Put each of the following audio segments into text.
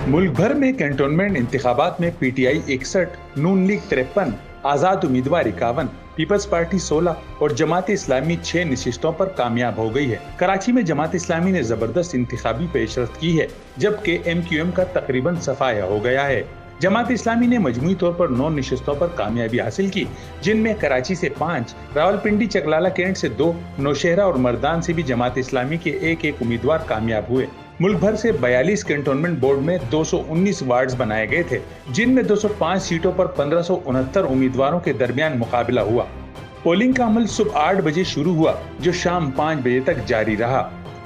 मुल्क भर में कैंटोनमेंट इंतखाबात में पीटीआई 61, नून लीग 53, आजाद उम्मीदवार 51, पीपल्स पार्टी 16 और जमात इस्लामी 6 नशिस्तों पर कामयाब हो गई है। कराची में जमात इस्लामी ने जबरदस्त इंतखाबी पेशरफ्त की है, जबकि MQM का तकरीबन सफाया हो गया है। जमात इस्लामी ने मजमूई तौर पर 9 नशिस्तों पर कामयाबी हासिल की, जिनमें कराची से 5, रावलपिंडी चकलाला कैंट से 2, नौशहरा और मर्दान से भी जमात इस्लामी के एक उम्मीदवार कामयाब हुए। मुल्क भर से 42 कैंटोनमेंट बोर्ड में 219 वार्ड्स बनाए गए थे, जिनमें 205 सीटों पर 1569 उम्मीदवारों के दरमियान मुकाबला हुआ। पोलिंग का अमल सुबह 8 बजे शुरू हुआ, जो शाम 5 बजे तक जारी रहा।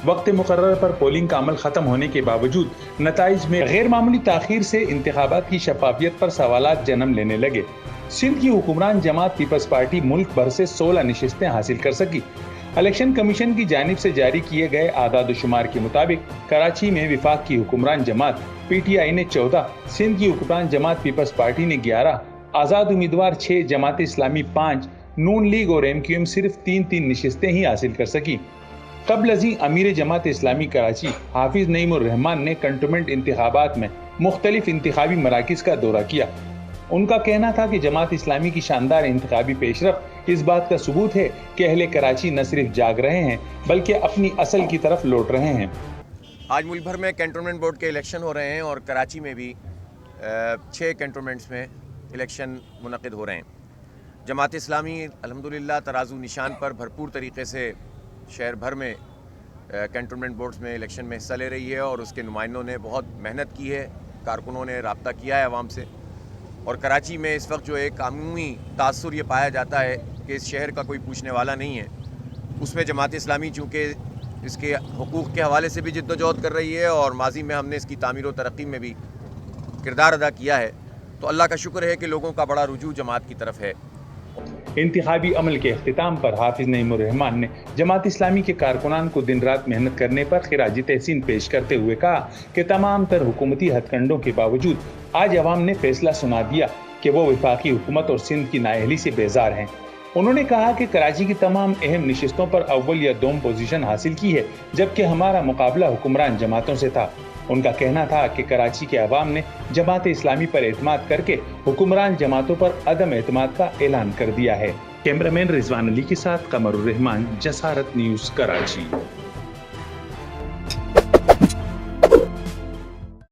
वक्त मुकर्रर पर पोलिंग का अमल खत्म होने के बावजूद नताइज में गैर मामूली ताखीर से इंतखाबात की शफाफियत पर सवालात जन्म लेने लगे। सिंध की हुक्मरान जमात पीपल्स पार्टी मुल्क भर से 16 नशिस्तें हासिल कर सकी। इलेक्शन कमीशन की जानिब से जारी किए गए आदाद-ओ-शुमार के मुताबिक कराची में विफाक की हुक्मरान जमात PTI ने 14, सिंध की हुक्मरान जमात पीपल्स पार्टी ने 11, आजाद उम्मीदवार 6, जमात इस्लामी 5, नून लीग और MQM सिर्फ 3 नशिस्तें ही हासिल कर सकी। कबल अज़ीं अमीर जमात इस्लामी कराची हाफिज नईमुर रहमान ने कंटोनमेंट इंतखाबात में मुख्तलिफ इंतखाबी मराकिज का दौरा किया। उनका कहना था कि जमात इस्लामी की शानदार इंतखाबी पेशरफ्त इस बात का सबूत है कि अहले कराची न सिर्फ जाग रहे हैं बल्कि अपनी असल की तरफ लौट रहे हैं। आज मुल्क भर में कैंटोनमेंट बोर्ड के इलेक्शन हो रहे हैं और कराची में भी 6 कैंटोनमेंट्स में इलेक्शन मुनक़िद हो रहे हैं। जमात इस्लामी अल्हम्दुलिल्लाह तराजू निशान पर भरपूर तरीके से शहर भर में कैंटोनमेंट बोर्ड्स में इलेक्शन में हिस्सा ले रही है और उसके नुमाइंदों ने बहुत मेहनत की है, कारकुनों ने राब्ता किया है आवाम से। और कराची में इस वक्त जो एक कानूनी तासुर ये पाया जाता है कि इस शहर का कोई पूछने वाला नहीं है, उसमें जमात इस्लामी चूँकि इसके हुकूक़ के हवाले से भी जिद्दोजहद कर रही है और माजी में हमने इसकी तामीर व तरक्की में भी किरदार अदा किया है, तो अल्लाह का शुक्र है कि लोगों का बड़ा रुजू जमात की तरफ है। इंतखाबी अमल के अख्तिताम पर हाफिज नईमुर रहमान ने जमात इस्लामी के कारकुनान को दिन रात मेहनत करने पर खिराजी तहसीन पेश करते हुए कहा कि तमाम तर हुकूमती हथकंडों के बावजूद आज अवाम ने फैसला सुना दिया कि वो वफाकी हुकूमत और सिंध की नाअहली से बेजार हैं। उन्होंने कहा कि कराची की तमाम अहम नशिस्तों पर अव्वल या दोम पोजीशन हासिल की है, जबकि हमारा मुकाबला हुक्मरान जमातों से था। उनका कहना था कि कराची के अवाम ने जमात इस्लामी पर एतमाद करके हुक्मरान जमातों पर अदम एतमाद का ऐलान कर दिया है। कैमरामैन रिजवान अली के साथ कमरुर रहमान, जसारत न्यूज़, कराची।